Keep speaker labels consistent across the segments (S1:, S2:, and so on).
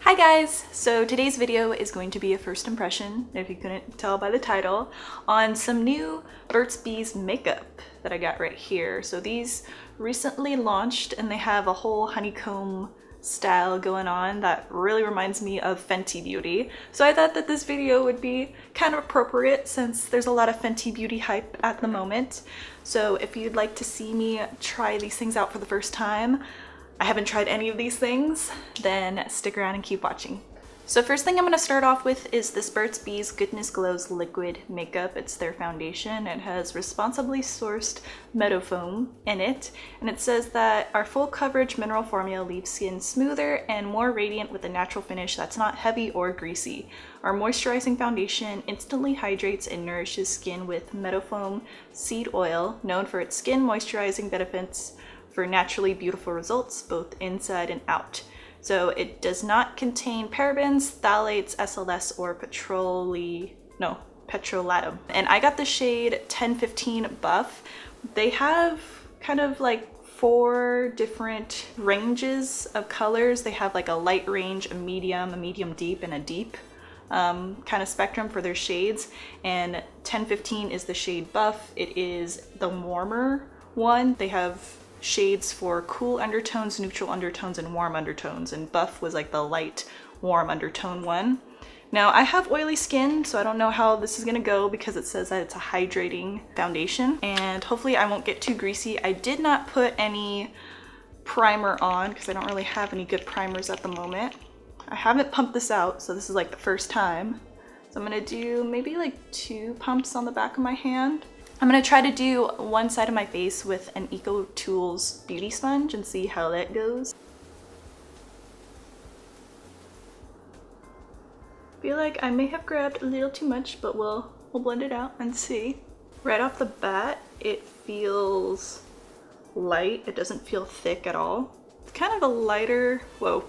S1: Hi guys! So today's video is going to be a first impression, if you couldn't tell by the title, on some new BURT'S makeup that I got right here. So these recently launched and they have a whole honeycomb style going on that really reminds me of Fenty Beauty. So I thought that this video would be kind of appropriate since there's a lot of Fenty Beauty hype at the moment. So if you'd like to see me try these things out for the first time, I haven't tried any of these things, then stick around and keep watching. So first thing I'm going to start off with is this BURT'S Goodness Glows liquid makeup. It's their foundation. It has responsibly sourced meadow foam in it, and it says that our full coverage mineral formula leaves skin smoother and more radiant with a natural finish that's not heavy or greasy. Our moisturizing foundation instantly hydrates and nourishes skin with meadow foam seed oil, known for its skin moisturizing benefits for naturally beautiful results both inside and out. So it does not contain parabens, phthalates, SLS, or petrolatum. And I got the shade 1015 Buff. They have kind of like 4 different ranges of colors. They have like a light range, a medium deep, and a deep kind of spectrum for their shades. And 1015 is the shade Buff. It is the warmer one. They have shades for cool undertones, neutral undertones, and warm undertones, and Buff was like the light warm undertone one. Now I have oily skin, so I don't know how this is gonna go because it says that it's a hydrating foundation, and hopefully I won't get too greasy. I did not put any primer on because I don't really have any good primers at the moment. I haven't pumped this out, so this is like the first time. So I'm gonna do maybe like 2 pumps on the back of my hand. I'm going to try to do one side of my face with an EcoTools beauty sponge and see how that goes. I feel like I may have grabbed a little too much, but we'll blend it out and see. Right off the bat, it feels light. It doesn't feel thick at all. It's kind of a lighter, whoa,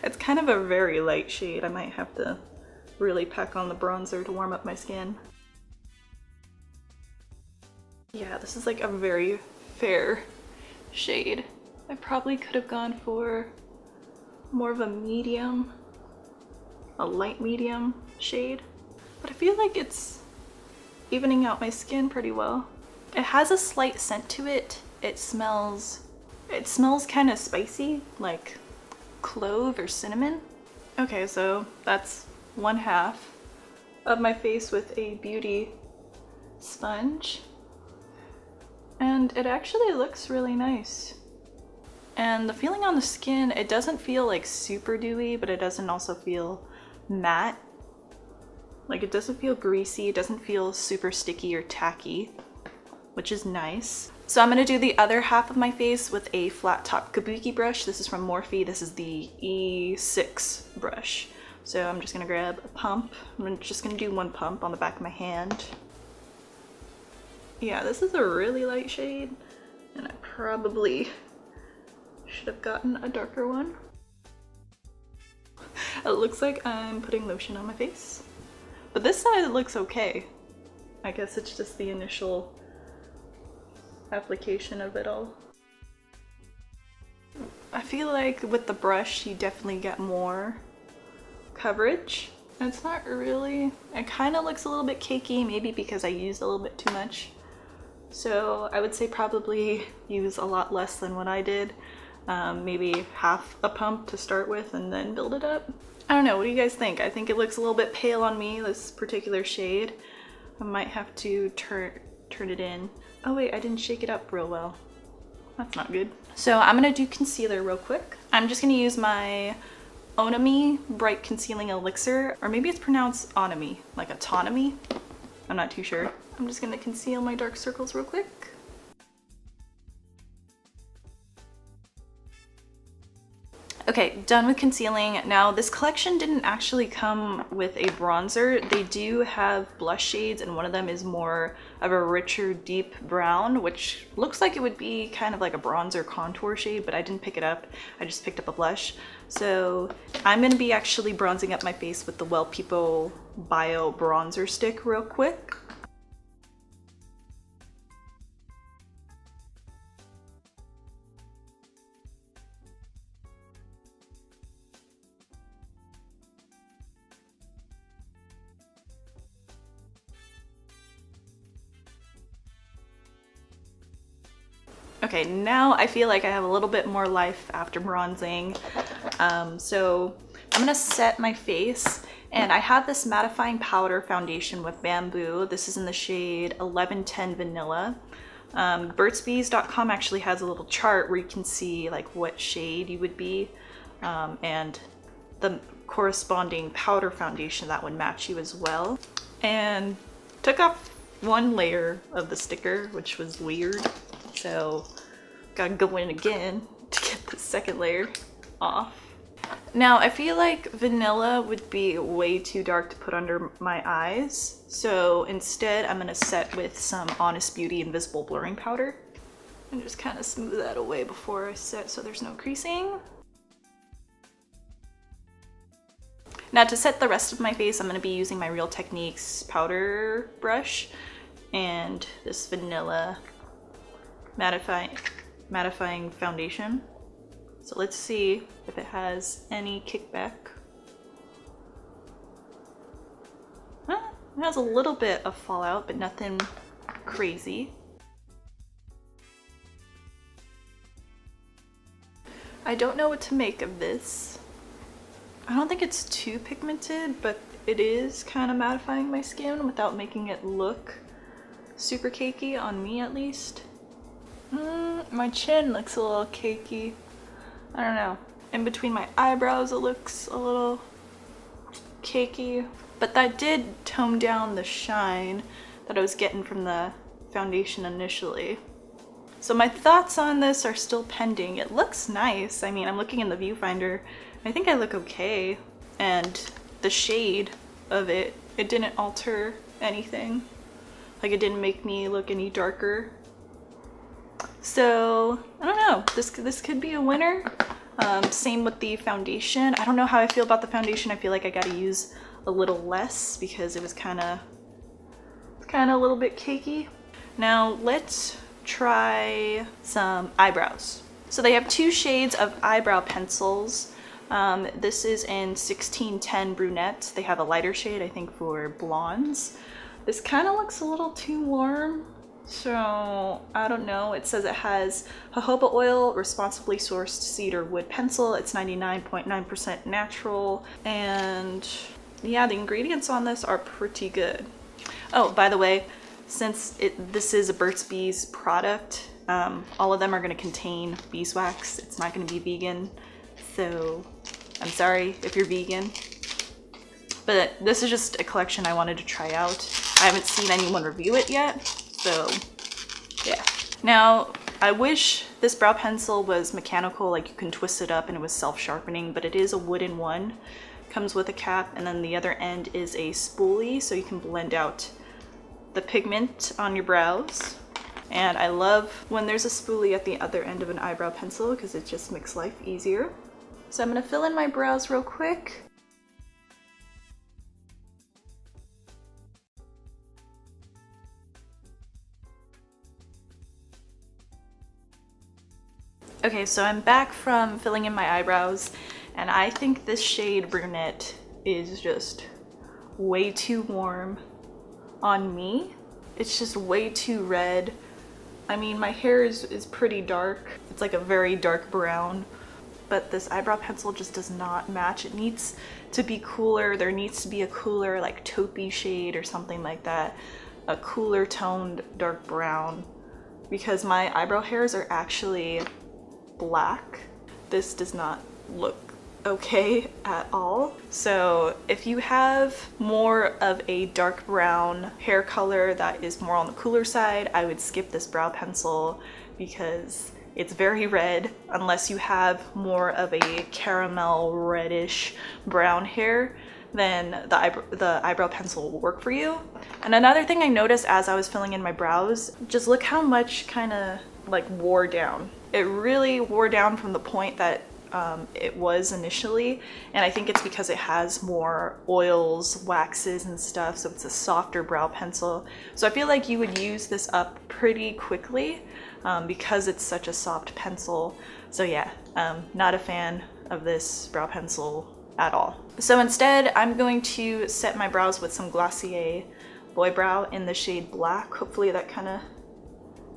S1: it's kind of a very light shade. I might have to really pack on the bronzer to warm up my skin. Yeah, this is like a very fair shade. I probably could have gone for more of a medium, a light medium shade, but I feel like it's evening out my skin pretty well. It has a slight scent to it. It smells kind of spicy, like clove or cinnamon. Okay, so that's 1/2 of my face with a beauty sponge. And it actually looks really nice. And the feeling on the skin, it doesn't feel like super dewy, but it doesn't also feel matte. Like it doesn't feel greasy, it doesn't feel super sticky or tacky, which is nice. So I'm gonna do the other half of my face with a flat top kabuki brush. This is from Morphe. This is the E6 brush. So I'm just gonna grab a pump. I'm just gonna do 1 pump on the back of my hand. Yeah, this is a really light shade, and I probably should have gotten a darker one. It looks like I'm putting lotion on my face, but this side looks okay. I guess it's just the initial application of it all. I feel like with the brush, you definitely get more coverage. It's not really, it kind of looks a little bit cakey, maybe because I used a little bit too much. So I would say probably use a lot less than what I did. Maybe half a pump to start with and then build it up. I don't know, what do you guys think? I think it looks a little bit pale on me, this particular shade. I might have to turn it in. Oh wait, I didn't shake it up real well. That's not good. So I'm gonna do concealer real quick. I'm just gonna use my Onami Bright Concealing Elixir, or maybe it's pronounced Onami, like autonomy. I'm not too sure. I'm just gonna conceal my dark circles real quick. Okay, done with concealing. Now this collection didn't actually come with a bronzer. They do have blush shades, and one of them is more of a richer deep brown, which looks like it would be kind of like a bronzer contour shade, but I didn't pick it up. I just picked up a blush. So I'm gonna be actually bronzing up my face with the Well People Bio bronzer stick real quick. Okay, now I feel like I have a little bit more life after bronzing. So I'm gonna set my face, and I have this mattifying powder foundation with Bamboo. This is in the shade 1110 Vanilla. BURT'S.com actually has a little chart where you can see like what shade you would be, and the corresponding powder foundation that would match you as well. And took off one layer of the sticker, which was weird. So gotta go in again to get the second layer off. Now I feel like vanilla would be way too dark to put under my eyes. So instead I'm gonna set with some Honest Beauty Invisible Blurring Powder and just kind of smooth that away before I set so there's no creasing. Now to set the rest of my face, I'm gonna be using my Real Techniques powder brush and this vanilla mattifying foundation. So let's see if it has any kickback. Well, it has a little bit of fallout, but nothing crazy. I don't know what to make of this. I don't think it's too pigmented, but it is kind of mattifying my skin without making it look super cakey, on me at least. My chin looks a little cakey. I don't know. In between my eyebrows it looks a little cakey, but that did tone down the shine that I was getting from the foundation initially. So my thoughts on this are still pending. It looks nice. I mean, I'm looking in the viewfinder. I think I look okay. And the shade of it, it didn't alter anything. Like it didn't make me look any darker. So I don't know, this could be a winner. Same with the foundation. I don't know how I feel about the foundation. I feel like I gotta use a little less because it was kind of a little bit cakey. Now let's try some eyebrows. So they have two shades of eyebrow pencils. This is in 1610 Brunette. They have a lighter shade, I think, for blondes. This kind of looks a little too warm. So I don't know. It says it has jojoba oil, responsibly sourced cedar wood pencil. It's 99.9% natural. And yeah, the ingredients on this are pretty good. Oh, by the way, since this is a Bees product, all of them are going to contain beeswax. It's not going to be vegan. So I'm sorry if you're vegan. But this is just a collection I wanted to try out. I haven't seen anyone review it yet. So yeah. Now I wish this brow pencil was mechanical, like you can twist it up and it was self-sharpening, but it is a wooden one. Comes with a cap, and then the other end is a spoolie so you can blend out the pigment on your brows. And I love when there's a spoolie at the other end of an eyebrow pencil because it just makes life easier. So I'm gonna fill in my brows real quick. Okay, so I'm back from filling in my eyebrows, and I think this shade Brunette is just way too warm on me. It's just way too red. I mean, my hair is pretty dark. It's like a very dark brown, but this eyebrow pencil just does not match. It needs to be cooler. There needs to be a cooler, like taupey shade or something like that. A cooler toned dark brown, because my eyebrow hairs are actually black. This does not look okay at all. So if you have more of a dark brown hair color that is more on the cooler side, I would skip this brow pencil because it's very red. Unless you have more of a caramel reddish brown hair, then the eyebrow pencil will work for you. And another thing I noticed as I was filling in my brows, just look how much kind of like wore down. It really wore down from the point that it was initially, and I think it's because it has more oils, waxes and stuff, so it's a softer brow pencil. So I feel like you would use this up pretty quickly because it's such a soft pencil. So yeah, not a fan of this brow pencil at all. So instead I'm going to set my brows with some Glossier Boy Brow in the shade Black. Hopefully that kind of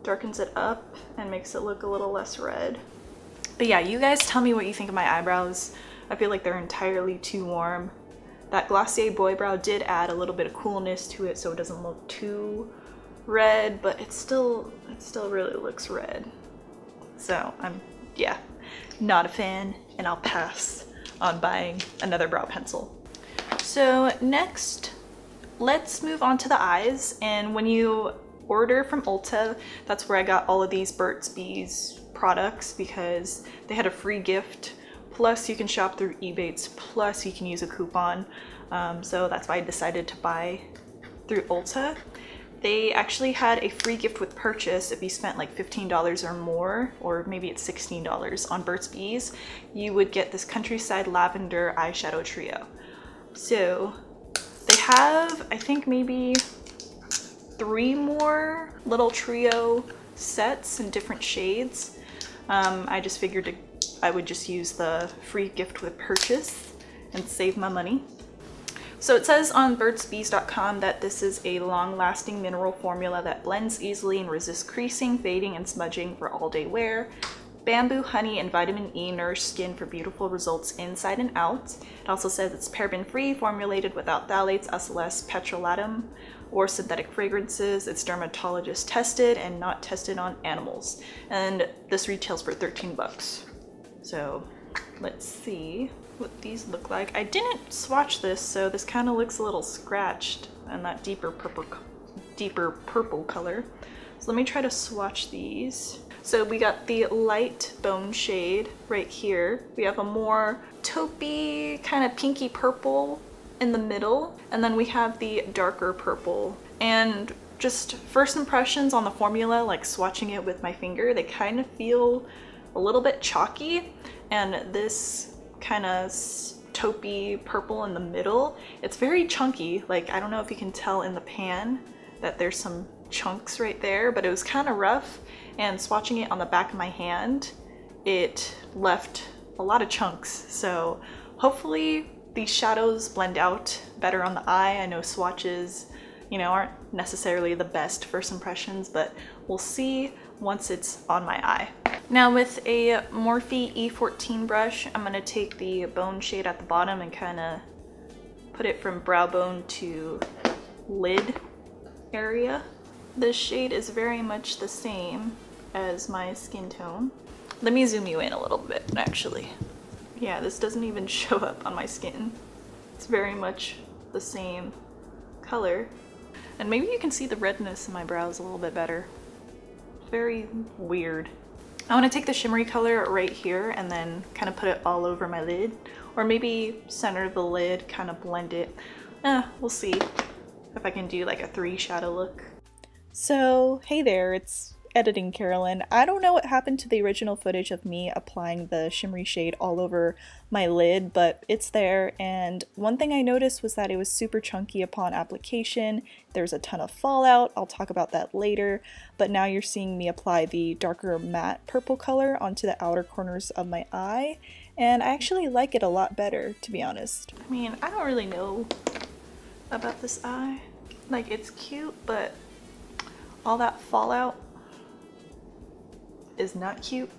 S1: darkens it up and makes it look a little less red. But yeah, you guys tell me what you think of my eyebrows. I feel like they're entirely too warm. That Glossier Boy Brow did add a little bit of coolness to it so it doesn't look too red, but it still really looks red. So yeah, not a fan, and I'll pass on buying another brow pencil. So next, let's move on to the eyes. And when you order from Ulta, that's where I got all of these Bees products, because they had a free gift, plus you can shop through Ebates, plus you can use a coupon. So that's why I decided to buy through Ulta. They actually had a free gift with purchase. If you spent like $15 or more, or maybe it's $16 on Bees, you would get this Countryside Lavender eyeshadow trio. So they have, I think, maybe 3 more little trio sets in different shades. I just figured I would just use the free gift with purchase and save my money. So it says on burtsbees.com that this is a long-lasting mineral formula that blends easily and resists creasing, fading, and smudging for all-day wear. Bamboo, honey, and vitamin E nourish skin for beautiful results inside and out. It also says it's paraben-free, formulated without phthalates, SLS, petrolatum, or synthetic fragrances. It's dermatologist tested and not tested on animals. And this retails for 13 bucks. So let's see what these look like. I didn't swatch this, so this kind of looks a little scratched and that deeper purple color. So let me try to swatch these. So we got the light bone shade right here. We have a more taupey, kind of pinky purple in the middle, and then we have the darker purple. And just first impressions on the formula, like swatching it with my finger, they kind of feel a little bit chalky, and this kind of taupey purple in the middle, it's very chunky. Like, I don't know if you can tell in the pan that there's some chunks right there, but it was kind of rough, and swatching it on the back of my hand, it left a lot of chunks. So hopefully these shadows blend out better on the eye. I know swatches, you know, aren't necessarily the best first impressions, but we'll see once it's on my eye. Now with a Morphe E14 brush, I'm gonna take the bone shade at the bottom and kind of put it from brow bone to lid area. This shade is very much the same as my skin tone. Let me zoom you in a little bit, actually. Yeah, this doesn't even show up on my skin. It's very much the same color. And maybe you can see the redness in my brows a little bit better. Very weird. I want to take the shimmery color right here and then kind of put it all over my lid, or maybe center the lid, kind of blend it. We'll see if I can do like a 3 shadow look. So hey there, it's editing Carolyn. I don't know what happened to the original footage of me applying the shimmery shade all over my lid, but it's there. And one thing I noticed was that it was super chunky upon application. There's a ton of fallout. I'll talk about that later. But now you're seeing me apply the darker matte purple color onto the outer corners of my eye. And I actually like it a lot better, to be honest. I mean, I don't really know about this eye. Like, it's cute, but all that fallout is not cute.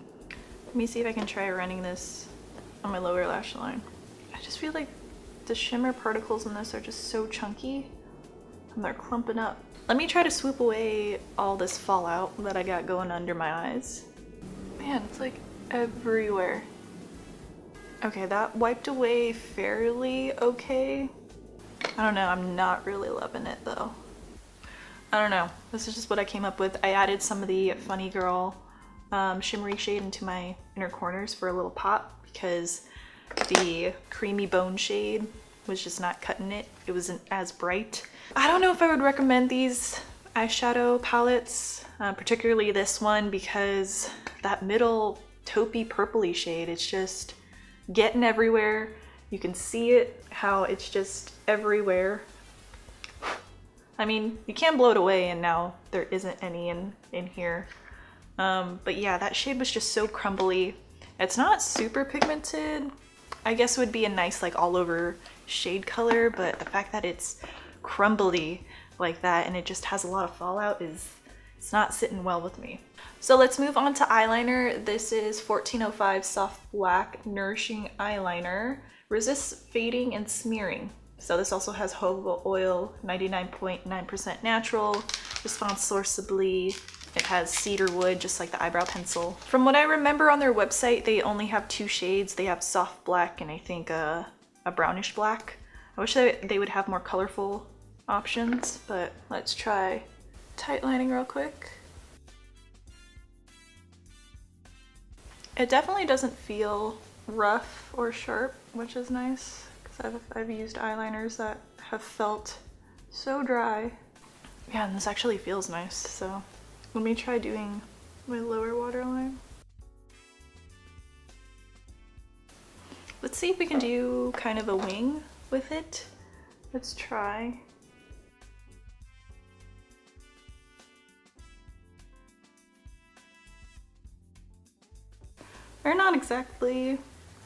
S1: Let me see if I can try running this on my lower lash line. I just feel like the shimmer particles in this are just so chunky and they're clumping up. Let me try to swoop away all this fallout that I got going under my eyes. Man, it's like everywhere. Okay, that wiped away fairly okay. I don't know, I'm not really loving it though. I don't know, this is just what I came up with. I added some of the Funny Girl shimmery shade into my inner corners for a little pop because the creamy bone shade was just not cutting it. It wasn't as bright. I don't know if I would recommend these eyeshadow palettes, particularly this one, because that middle taupey purpley shade, it's just getting everywhere. You can see it, how it's just everywhere. I mean, you can blow it away and now there isn't any in here. But yeah, that shade was just so crumbly. It's not super pigmented. I guess it would be a nice like all over shade color, but the fact that it's crumbly like that and it just has a lot of fallout is It's not sitting well with me. So let's move on to eyeliner. This is 1405 Soft Black Nourishing Eyeliner. Resists fading and smearing. So this also has jojoba oil, 99.9% natural, responsibly. It has cedar wood, just like the eyebrow pencil. From what I remember on their website, they only have 2 shades. They have soft black and I think a brownish black. I wish they would have more colorful options, but let's try tight lining real quick. It definitely doesn't feel rough or sharp, which is nice because I've used eyeliners that have felt so dry. Yeah, and this actually feels nice. So let me try doing my lower waterline. Let's see if we can do kind of a wing with it. Let's try. They're not exactly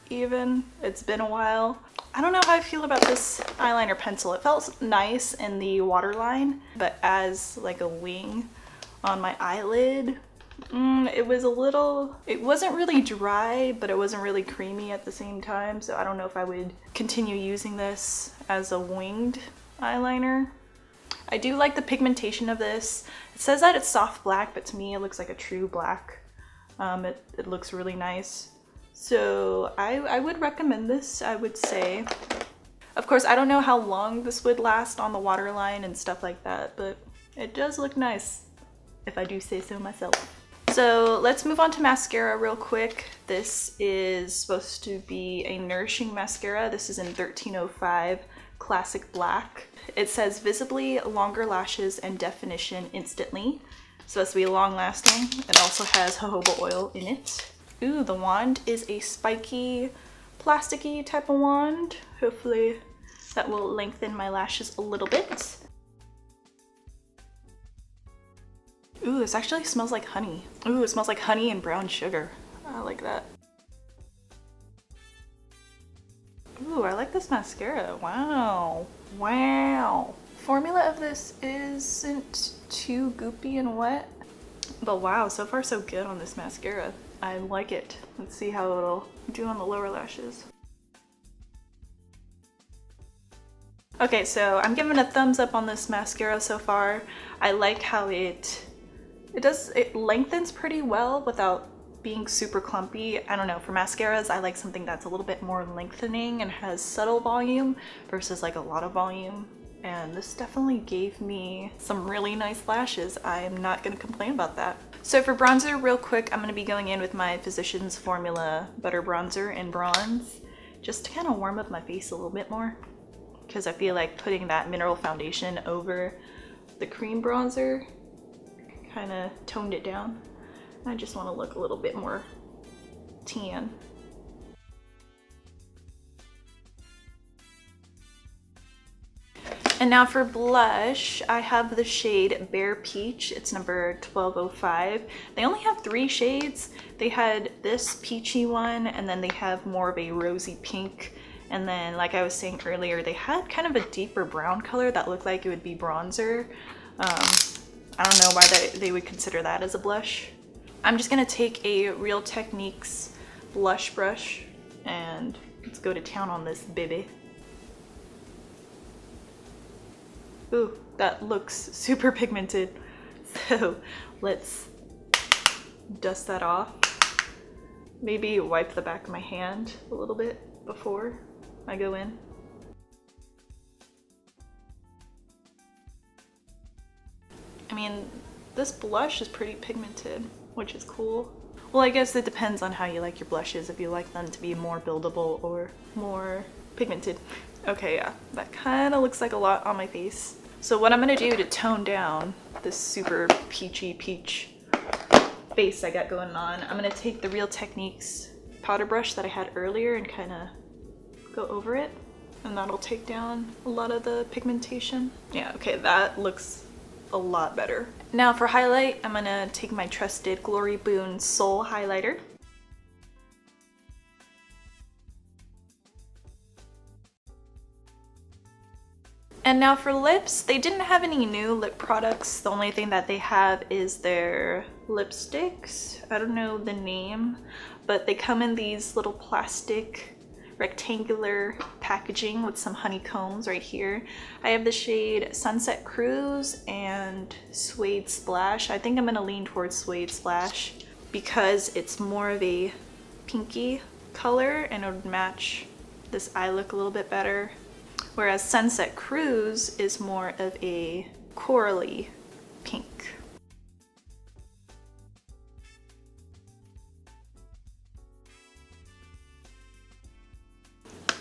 S1: even. It's been a while. I don't know how I feel about this eyeliner pencil. It felt nice in the waterline, but as like a wing on my eyelid, it wasn't really dry, but it wasn't really creamy at the same time. So I don't know if I would continue using this as a winged eyeliner. I do like the pigmentation of this. It says that it's soft black, but to me it looks like a true black. It looks really nice. So I would recommend this, I would say. Of course, I don't know how long this would last on the waterline and stuff like that, but it does look nice, if I do say so myself. So let's move on to mascara real quick. This is supposed to be a nourishing mascara. This is in 1305 Classic Black. It says visibly longer lashes and definition instantly. Supposed to be long lasting. It also has jojoba oil in it. Ooh, the wand is a spiky, plasticky type of wand. Hopefully that will lengthen my lashes a little bit. Ooh, this actually smells like honey. Ooh, it smells like honey and brown sugar. I like that. Ooh, I like this mascara. Wow. Wow. Formula of this isn't too goopy and wet, but wow, so far so good on this mascara. I like it. Let's see how it'll do on the lower lashes. Okay, so I'm giving a thumbs up on this mascara so far. I like how it lengthens pretty well without being super clumpy. I don't know, for mascaras, I like something that's a little bit more lengthening and has subtle volume versus like a lot of volume. And this definitely gave me some really nice lashes. I'm not gonna complain about that. So for bronzer, real quick, I'm gonna be going in with my Physicians Formula Butter Bronzer in Bronze, just to kind of warm up my face a little bit more, because I feel like putting that mineral foundation over the cream bronzer kind of toned it down. I just want to look a little bit more tan. And now for blush, I have the shade Bare Peach. It's number 1205. They only have 3 shades. They had this peachy one, and then they have more of a rosy pink. And then, like I was saying earlier, they had kind of a deeper brown color that looked like it would be bronzer. I don't know why they would consider that as a blush. I'm just gonna take a Real Techniques blush brush and let's go to town on this baby. Ooh, that looks super pigmented. So let's dust that off. Maybe wipe the back of my hand a little bit before I go in. I mean, this blush is pretty pigmented, which is cool. Well, I guess it depends on how you like your blushes, if you like them to be more buildable or more pigmented. Okay, yeah, that kind of looks like a lot on my face. So what I'm gonna do to tone down this super peachy peach face I got going on, I'm gonna take the Real Techniques powder brush that I had earlier and kind of go over it, and that'll take down a lot of the pigmentation. Yeah, okay, that looks a lot better. Now for highlight, I'm gonna take my trusted Glory Boon Soul highlighter. And now for lips, they didn't have any new lip products. The only thing that they have is their lipsticks. I don't know the name, but they come in these little plastic rectangular packaging with some honeycombs right here. I have the shade Sunset Cruise and Suede Splash. I think I'm gonna lean towards Suede Splash because it's more of a pinky color and it would match this eye look a little bit better. Whereas Sunset Cruise is more of a corally pink.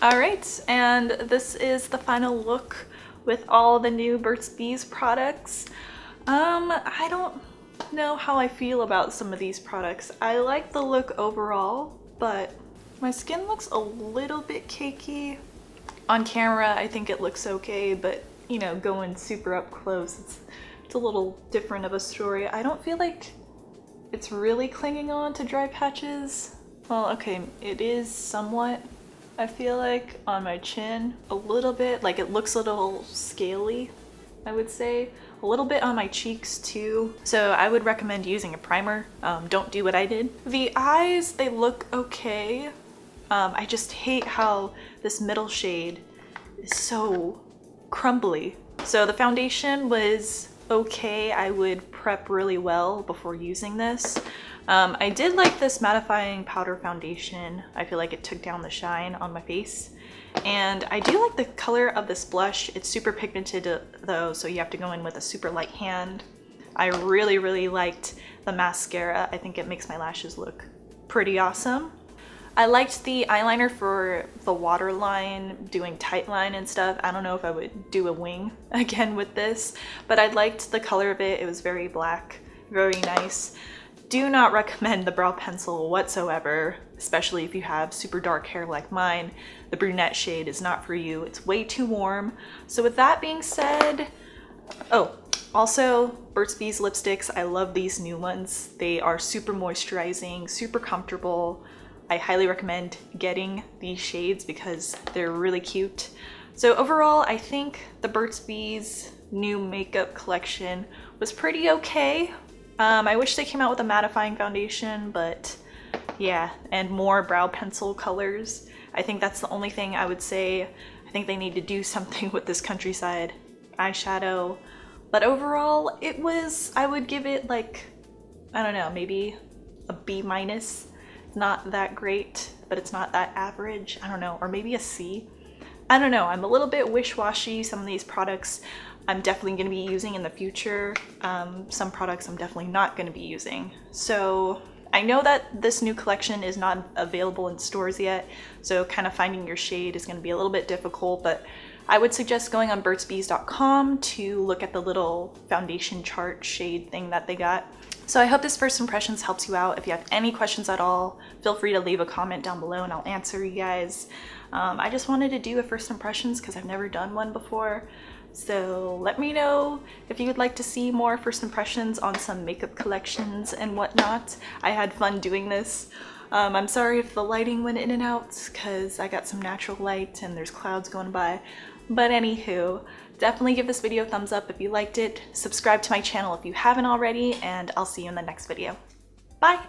S1: Alright, and this is the final look with all the new Burt's Bees products. I don't know how I feel about some of these products. I like the look overall, but my skin looks a little bit cakey. On camera, I think it looks okay, but you know, going super up close, it's a little different of a story. I don't feel like it's really clinging on to dry patches. Well, okay, it is somewhat. I feel like on my chin, a little bit, like it looks a little scaly, I would say. A little bit on my cheeks too. So I would recommend using a primer. Don't do what I did. The eyes, they look okay. I just hate how this middle shade is so crumbly. So the foundation was okay. I would prep really well before using this. I did like this mattifying powder foundation. I feel like it took down the shine on my face. And I do like the color of this blush. It's super pigmented though, so you have to go in with a super light hand. I really liked the mascara. I think it makes my lashes look pretty awesome. I liked the eyeliner for the waterline, doing tight line and stuff. I don't know if I would do a wing again with this, but I liked the color of it. It was very black, very nice. Do not recommend the brow pencil whatsoever, especially if you have super dark hair like mine. The brunette shade is not for you. It's way too warm. So with that being said, oh, also Burt's Bees lipsticks. I love these new ones. They are super moisturizing, super comfortable. I highly recommend getting these shades because they're really cute. So overall, I think the Burt's Bees new makeup collection was pretty okay. I wish they came out with a mattifying foundation, but yeah, and more brow pencil colors. I think that's the only thing I would say. I think they need to do something with this Countryside eyeshadow. But overall, it was, I would give it like, I don't know, maybe a B-. Not that great, but it's not that average. I don't know, or maybe a C. I don't know, I'm a little bit wish-washy. Some of these products I'm definitely going to be using in the future. Some products I'm definitely not going to be using. So I know that this new collection is not available in stores yet, so kind of finding your shade is going to be a little bit difficult, but I would suggest going on burtsbees.com to look at the little foundation chart shade thing that they got. So I hope this first impressions helps you out. If you have any questions at all, feel free to leave a comment down below and I'll answer you guys. I just wanted to do a first impressions because I've never done one before. So let me know if you would like to see more first impressions on some makeup collections and whatnot. I had fun doing this. I'm sorry if the lighting went in and out because I got some natural light and there's clouds going by. But anywho, definitely give this video a thumbs up if you liked it. Subscribe to my channel if you haven't already, and I'll see you in the next video. Bye!